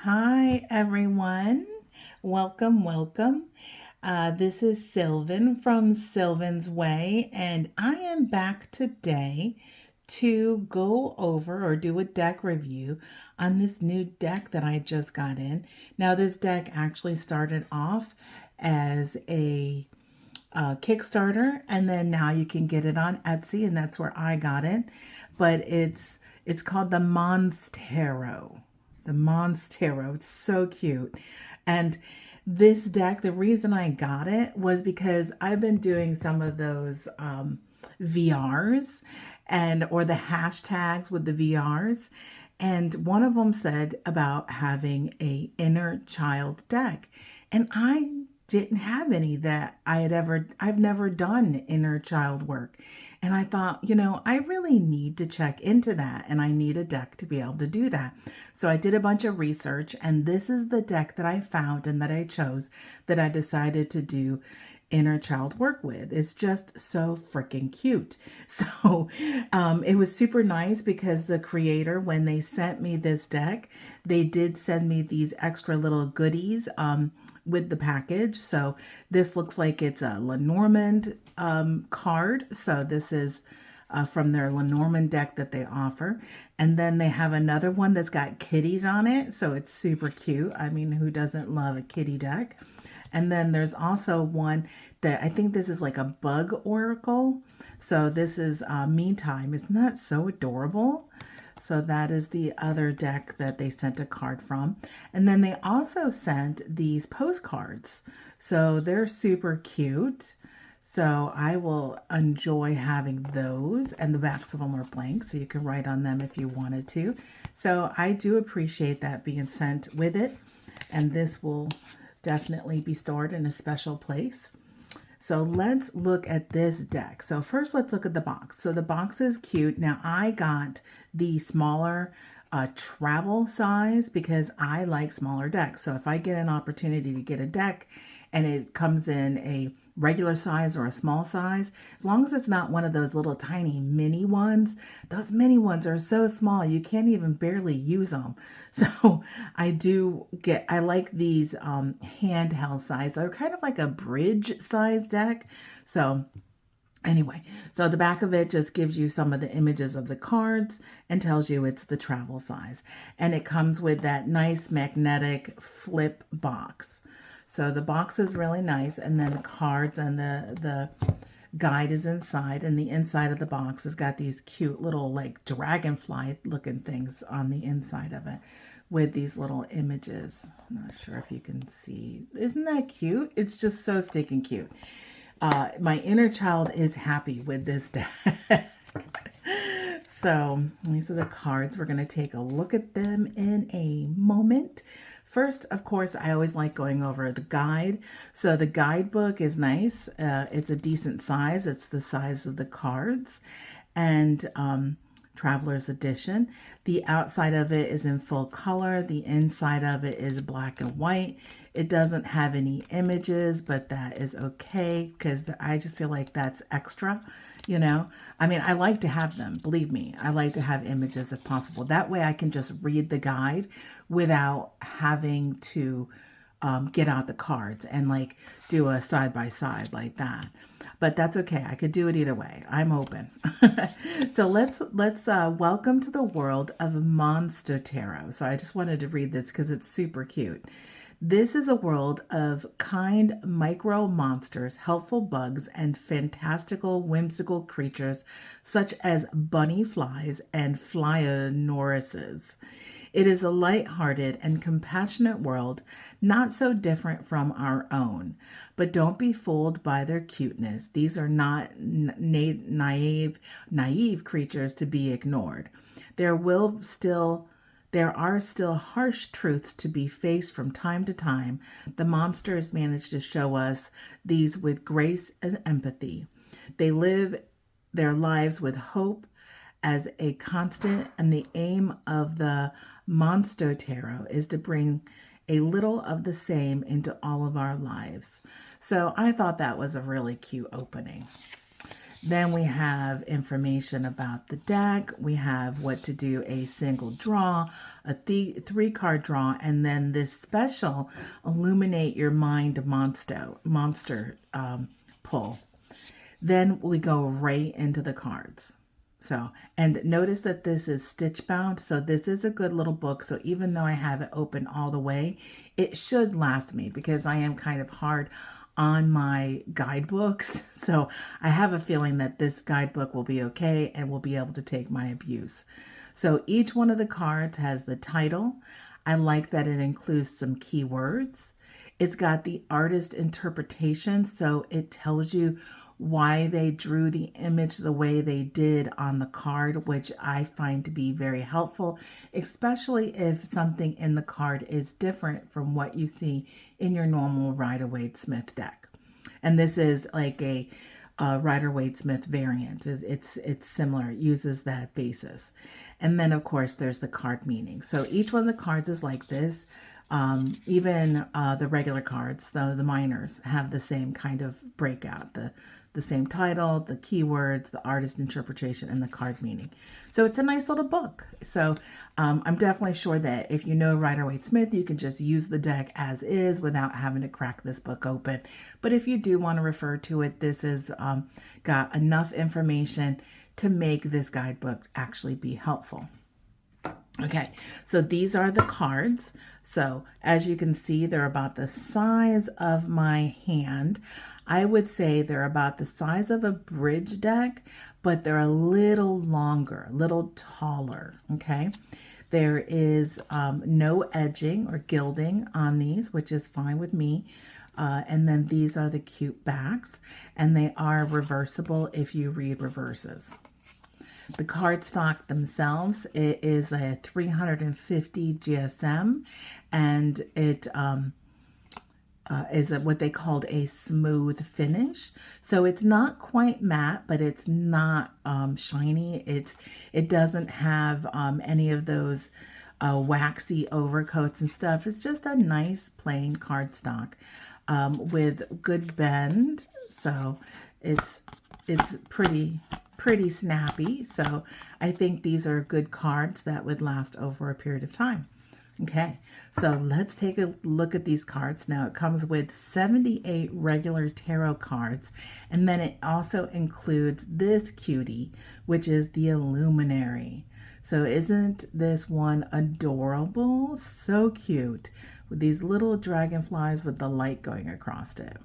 Hi, everyone. Welcome, welcome. This is Sylvan from Sylvan's Way, and I am back today to go over or do a deck review on this new deck that I just got in. Now, this deck actually started off as a Kickstarter, and then now you can get it on Etsy, and that's where I got it. But it's called the Monstarot. The Monstarot. It's so cute. And this deck, the reason I got it was because I've been doing some of those VRs and or the hashtags with the VRs. And one of them said about having a inner child deck. And I didn't have any that I've never done inner child work. And I thought, I really need to check into that and I need a deck to be able to do that. So I did a bunch of research and this is the deck that I found and that I chose that I decided to do inner child work with. It's just so freaking cute. So it was super nice because the creator, when they sent me this deck, they did send me these extra little goodies with the package. So this looks like it's a Lenormand card. So this is from their Lenormand deck that they offer. And then they have another one that's got kitties on it. So it's super cute. I mean, who doesn't love a kitty deck? And then there's also one that I think this is like a bug oracle. So this is Meantime. Isn't that so adorable? So that is the other deck that they sent a card from. And then they also sent these postcards. So they're super cute. So I will enjoy having those, and the backs of them are blank, so you can write on them if you wanted to. So I do appreciate that being sent with it, and this will definitely be stored in a special place. So let's look at this deck. So first let's look at the box. So the box is cute. Now I got the smaller travel size because I like smaller decks. So if I get an opportunity to get a deck and it comes in a regular size or a small size, as long as it's not one of those little tiny mini ones. Those mini ones are so small you can't even barely use them. So I like these handheld size. They're kind of like a bridge size deck. So anyway, so the back of it just gives you some of the images of the cards and tells you it's the travel size. And it comes with that nice magnetic flip box. So the box is really nice, and then the cards and the guide is inside, and the inside of the box has got these cute little like dragonfly looking things on the inside of it with these little images. I'm not sure if you can see. Isn't that cute? It's just so stinking cute. My inner child is happy with this deck. So these are the cards. We're going to take a look at them in a moment. First, of course, I always like going over the guide. So the guidebook is nice. It's a decent size. It's the size of the cards. And Traveler's Edition. The outside of it is in full color. The inside of it is black and white. It doesn't have any images, but that is okay because I just feel like that's extra, I mean, I like to have them. Believe me, I like to have images if possible. That way I can just read the guide without having to get out the cards and like do a side-by-side like that. But that's okay. I could do it either way. I'm open. So let's welcome to the world of Monstarot Tarot. So I just wanted to read this because it's super cute. This is a world of kind micro monsters, helpful bugs, and fantastical whimsical creatures such as bunny flies and flyanorises. It is a light-hearted and compassionate world, not so different from our own. But don't be fooled by their cuteness. These are not naive creatures to be ignored. There are still harsh truths to be faced from time to time. The monsters manage to show us these with grace and empathy. They live their lives with hope as a constant, and the aim of the Monstarot Tarot is to bring a little of the same into all of our lives. So I thought that was a really cute opening. Then we have information about the deck. We have what to do a single draw, a 3-card draw, and then this special Illuminate Your Mind monster pull. Then we go right into the cards. So, and notice that this is stitch bound. So this is a good little book. So even though I have it open all the way, it should last me because I am kind of hard on my guidebooks. So I have a feeling that this guidebook will be okay and will be able to take my abuse. So each one of the cards has the title. I like that it includes some keywords. It's got the artist interpretation. So it tells you why they drew the image the way they did on the card, which I find to be very helpful, especially if something in the card is different from what you see in your normal Rider-Waite-Smith deck. And this is like a Rider-Waite-Smith variant. It's similar. It uses that basis. And then, of course, there's the card meaning. So each one of the cards is like this. Even the regular cards, the minors, have the same kind of breakout. The same title, the keywords, the artist interpretation, and the card meaning. So it's a nice little book. So I'm definitely sure that if you know Rider-Waite-Smith, you can just use the deck as is without having to crack this book open. But if you do want to refer to it, this has got enough information to make this guidebook actually be helpful. Okay, so these are the cards. So as you can see, they're about the size of my hand. I would say they're about the size of a bridge deck, but they're a little longer, a little taller, okay? There is no edging or gilding on these, which is fine with me. And then these are the cute backs, and they are reversible if you read reverses. The cardstock themselves, it is a 350 GSM, and it is what they called a smooth finish. So it's not quite matte, but it's not shiny. It doesn't have any of those waxy overcoats and stuff. It's just a nice plain cardstock with good bend. So it's pretty snappy. So I think these are good cards that would last over a period of time. Okay, so let's take a look at these cards. Now it comes with 78 regular tarot cards, and then it also includes this cutie, which is the Illuminary. So isn't this one adorable? So cute, with these little dragonflies with the light going across it.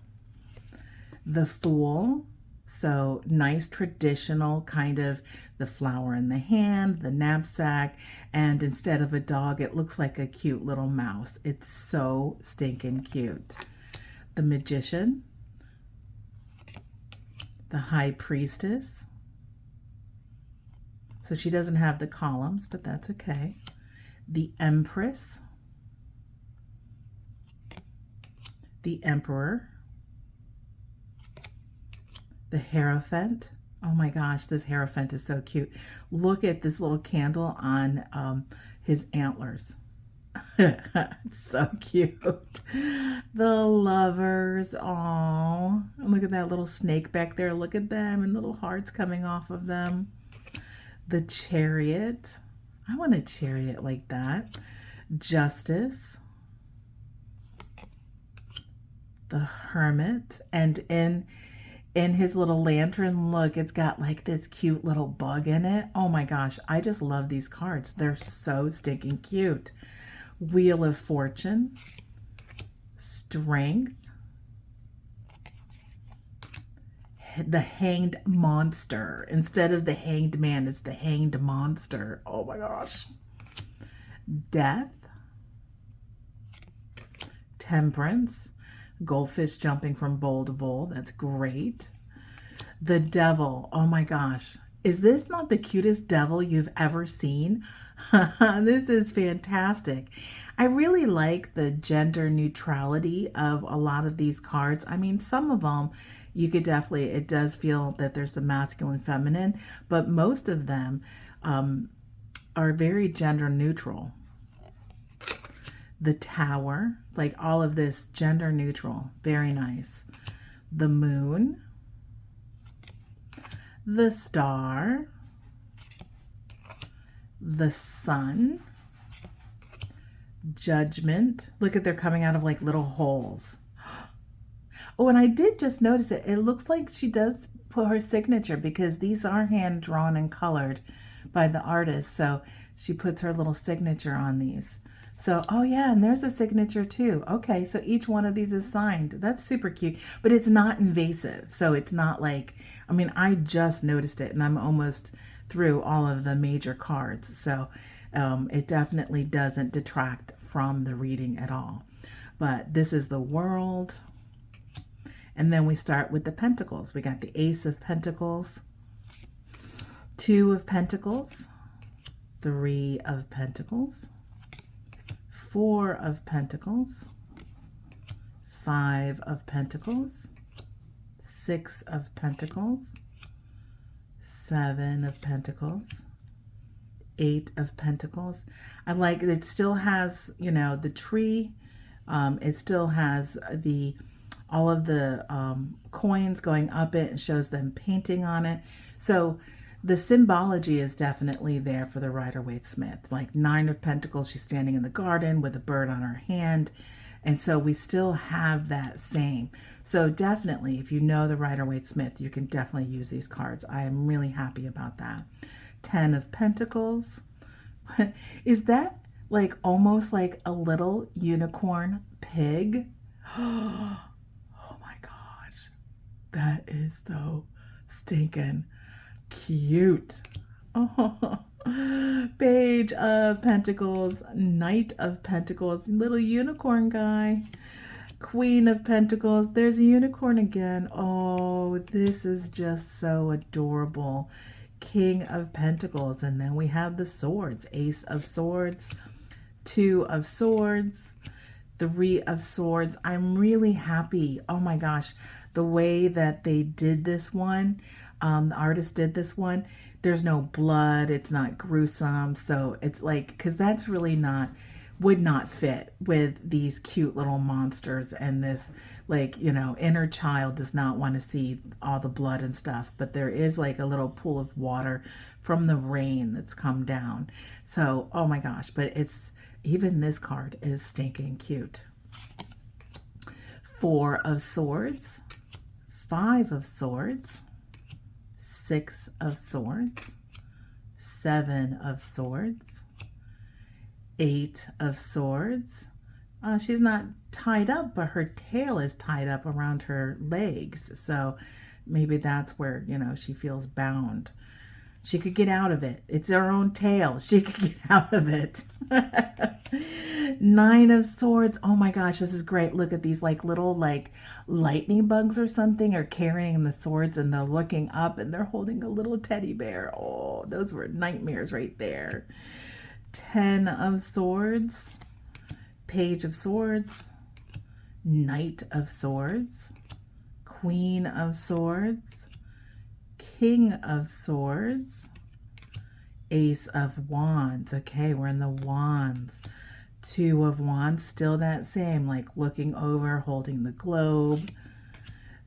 The Fool. So nice traditional kind of the flower in the hand, the knapsack, and instead of a dog, it looks like a cute little mouse. It's so stinking cute. The Magician, the High Priestess. So she doesn't have the columns, but that's okay. The Empress, the Emperor, the Hierophant. Oh my gosh, this Hierophant is so cute. Look at this little candle on his antlers. It's so cute. The Lovers. Oh, look at that little snake back there. Look at them and little hearts coming off of them. The Chariot. I want a chariot like that. Justice. The Hermit. And in his little lantern, look, it's got like this cute little bug in it. Oh my gosh, I just love these cards. They're so stinking cute. Wheel of Fortune, Strength, the Hanged Monster. Instead of the Hanged Man, it's the Hanged Monster. Oh my gosh. Death, Temperance, goldfish jumping from bowl to bowl. That's great. The Devil. Oh my gosh. Is this not the cutest devil you've ever seen? This is fantastic. I really like the gender neutrality of a lot of these cards. I mean, some of them you could definitely, it does feel that there's the masculine, feminine, but most of them are very gender neutral. The Tower, like all of this gender neutral, very nice. The Moon, the Star, the Sun, Judgment. Look at, they're coming out of like little holes. Oh, and I did just notice it. It looks like she does put her signature, because these are hand drawn and colored by the artist. So she puts her little signature on these. So, oh yeah, and there's a signature too. Okay, so each one of these is signed. That's super cute, but it's not invasive. So it's not like, I mean, I just noticed it and I'm almost through all of the major cards. So it definitely doesn't detract from the reading at all. But this is the World. And then we start with the Pentacles. We got the Ace of Pentacles, 2 of Pentacles, 3 of Pentacles, 4 of Pentacles, 5 of Pentacles, 6 of Pentacles, 7 of Pentacles, 8 of Pentacles. I like it. Still has, you know, the tree. It still has all of the coins going up it, and shows them painting on it. So the symbology is definitely there for the Rider-Waite-Smith. Like 9 of Pentacles, she's standing in the garden with a bird on her hand. And so we still have that same. So definitely, if you know the Rider-Waite-Smith, you can definitely use these cards. I am really happy about that. 10 of Pentacles. Is that like almost like a little unicorn pig? Oh my gosh. That is so stinking cute. Oh. Page of Pentacles, Knight of Pentacles, little unicorn guy. Queen of Pentacles, there's a unicorn again. Oh, this is just so adorable. King of Pentacles, and then we have the swords. Ace of Swords, 2 of Swords, 3 of Swords. I'm really happy. Oh my gosh, the way that they did this one, the artist did this one. There's no blood. It's not gruesome. So it's like, because that's really not, would not fit with these cute little monsters. And this, like, you know, inner child does not want to see all the blood and stuff. But there is like a little pool of water from the rain that's come down. So, oh my gosh, but it's, even this card is stinking cute. 4 of Swords, 5 of Swords, 6 of Swords, 7 of Swords, 8 of Swords. She's not tied up, but her tail is tied up around her legs. So maybe that's where, you know, she feels bound. She could get out of it. It's her own tail. She could get out of it. 9 of Swords. Oh my gosh, this is great. Look at these like little like lightning bugs or something are carrying the swords, and they're looking up and they're holding a little teddy bear. Oh, those were nightmares right there. 10 of Swords. Page of Swords. Knight of Swords. Queen of Swords. King of Swords, Ace of Wands. Okay, we're in the Wands. 2 of Wands, still that same, like looking over, holding the globe.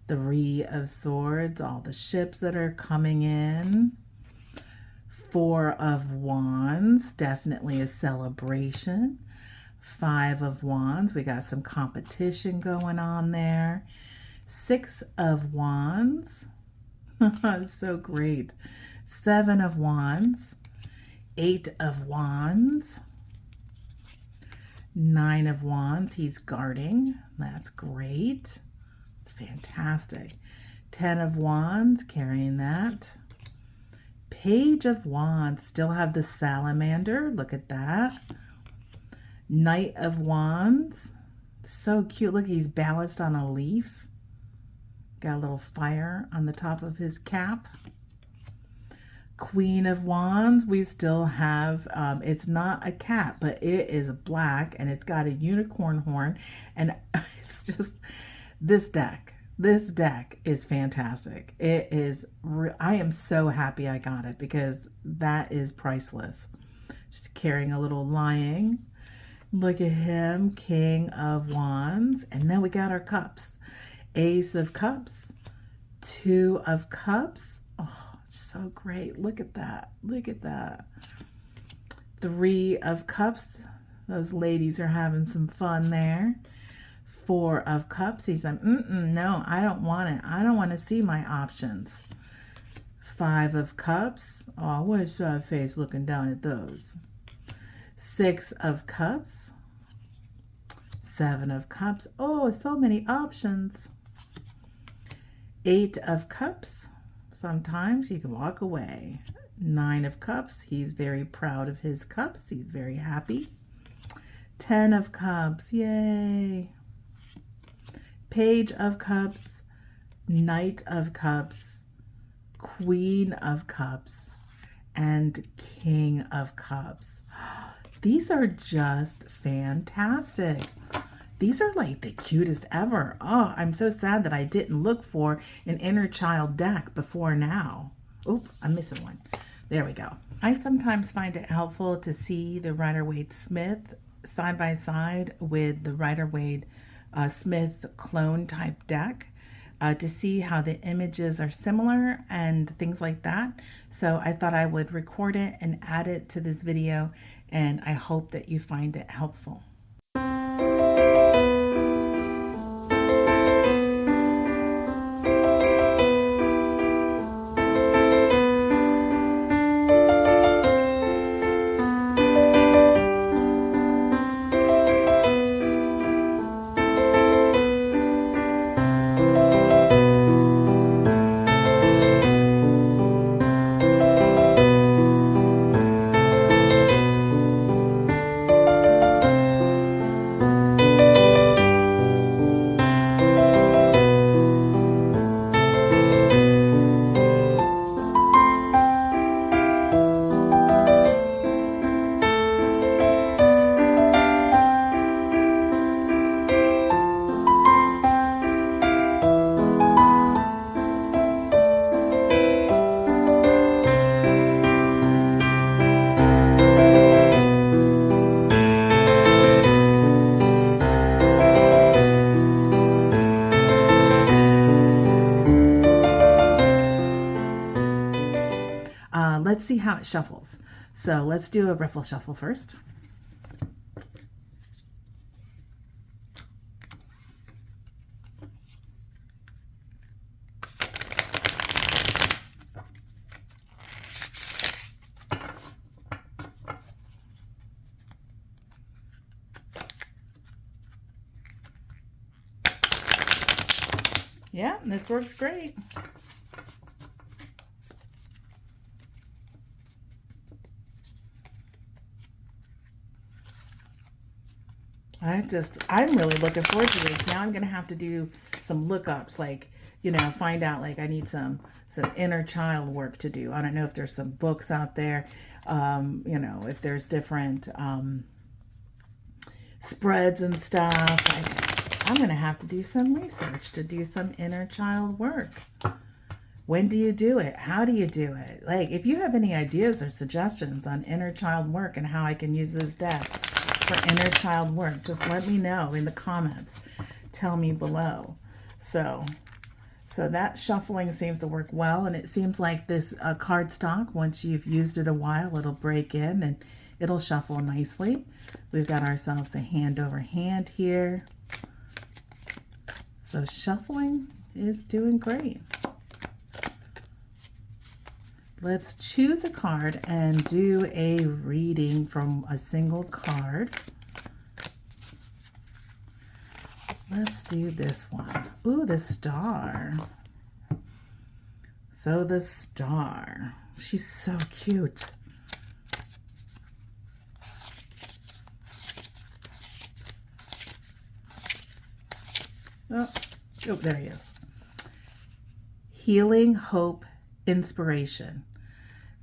3 of Swords, all the ships that are coming in. 4 of Wands, definitely a celebration. 5 of Wands, we got some competition going on there. 6 of Wands. So great. 7 of Wands, 8 of Wands, 9 of Wands. He's guarding. That's great. It's fantastic. 10 of Wands, carrying that. Page of Wands, still have the salamander. Look at that. Knight of Wands, so cute. Look, he's balanced on a leaf. Got a little fire on the top of his cap. Queen of Wands, we still have, it's not a cap, but it is black and it's got a unicorn horn. And it's just, this deck is fantastic. It is, I am so happy I got it because that is priceless. She's carrying a little lion. Look at him, King of Wands. And then we got our cups. Ace of Cups, 2 of Cups. Oh, So great. Look at that. Look at that. 3 of Cups. Those ladies are having some fun there. 4 of Cups. He's like, no, I don't want it. I don't want to see my options. 5 of Cups. Oh, where's that face looking down at those? 6 of Cups. 7 of Cups. Oh, so many options. 8 of Cups. Sometimes you can walk away. 9 of Cups. He's very proud of his cups. He's very happy. 10 of Cups. Yay. Page of Cups. Knight of Cups. Queen of Cups. And King of Cups. These are just fantastic. These are like the cutest ever. Oh, I'm so sad that I didn't look for an inner child deck before now. Oop, I'm missing one. There we go. I sometimes find it helpful to see the Rider-Waite-Smith side by side with the Rider-Waite-Smith clone type deck to see how the images are similar and things like that. So I thought I would record it and add it to this video, and I hope that you find it helpful. Let's see how it shuffles. So let's do a riffle shuffle first. Yeah, this works great. I'm really looking forward to this. Now I'm going to have to do some lookups, like, you know, find out, like, I need some inner child work to do. I don't know if there's some books out there, you know, if there's different spreads and stuff. I'm going to have to do some research to do some inner child work. When do you do it? How do you do it? Like, if you have any ideas or suggestions on inner child work and how I can use this deck for inner child work, just let me know in the comments. Tell me below. So that shuffling seems to work well, and it seems like this cardstock, once you've used it a while, it'll break in and it'll shuffle nicely. We've got ourselves a hand over hand here. So shuffling is doing great. Let's choose a card and do a reading from a single card. Let's do this one. Ooh, the Star. So the Star. She's so cute. Oh, there he is. Healing, hope, inspiration.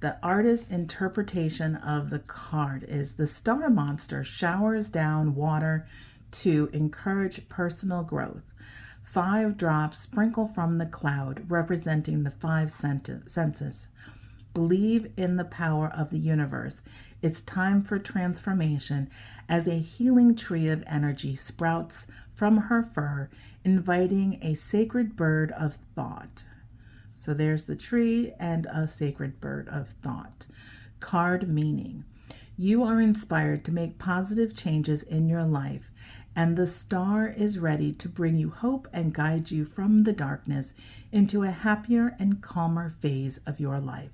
The artist's interpretation of the card is the star monster showers down water to encourage personal growth. 5 drops sprinkle from the cloud, representing the 5 senses. Believe in the power of the universe. It's time for transformation as a healing tree of energy sprouts from her fur, inviting a sacred bird of thought. So there's the tree and a sacred bird of thought. Card meaning. You are inspired to make positive changes in your life, and the star is ready to bring you hope and guide you from the darkness into a happier and calmer phase of your life.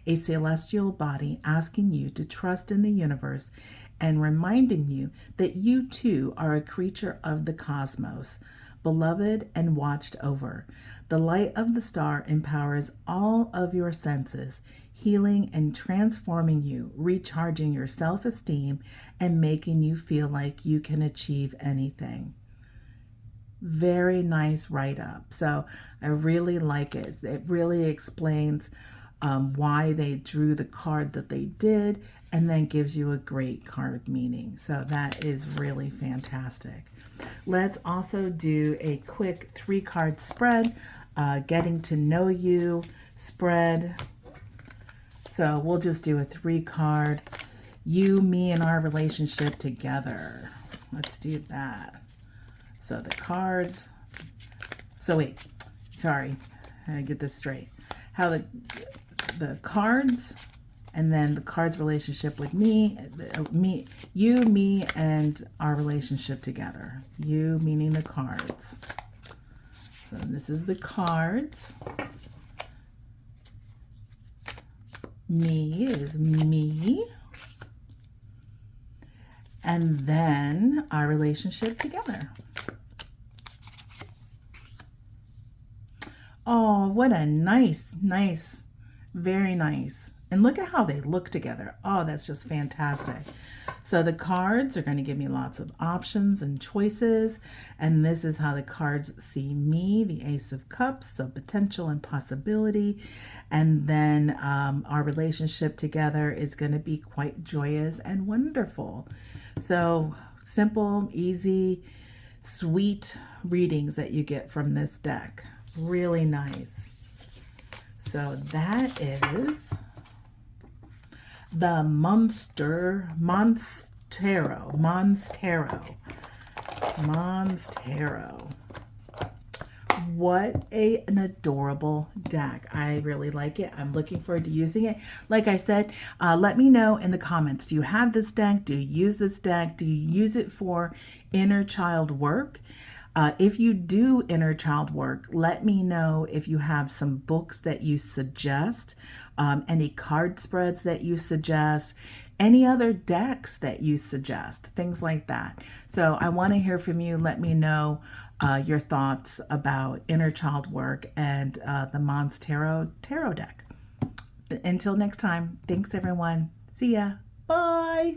A celestial body asking you to trust in the universe and reminding you that you too are a creature of the cosmos, beloved and watched over. The light of the star empowers all of your senses, healing and transforming you, recharging your self-esteem, and making you feel like you can achieve anything. Very nice write-up. So I really like it. It really explains why they drew the card that they did, and then gives you a great card meaning. So that is really fantastic. Let's also do a quick 3-card spread, getting to know you spread. So we'll just do a 3-card, you, me, and our relationship together. Let's do that. So the cards, so wait, sorry, I get this straight. How the cards, and then the cards relationship with me, you, me, and our relationship together. You meaning the cards. So this is the cards. Me is me. And then our relationship together. Oh, what a nice, very nice. And look at how they look together. Oh, that's just fantastic. So the cards are going to give me lots of options and choices. And this is how the cards see me, the Ace of Cups, so potential and possibility. And then our relationship together is going to be quite joyous and wonderful. So simple, easy, sweet readings that you get from this deck. Really nice. So that is the Monstarot. What an adorable deck. I really like it. I'm looking forward to using it. Like I said, let me know in the comments. Do you have this deck? Do you use this deck? Do you use it for inner child work? If you do inner child work, let me know if you have some books that you suggest, any card spreads that you suggest, any other decks that you suggest, things like that. So I want to hear from you. Let me know your thoughts about inner child work and the Monstarot Tarot Deck. Until next time, thanks everyone. See ya. Bye.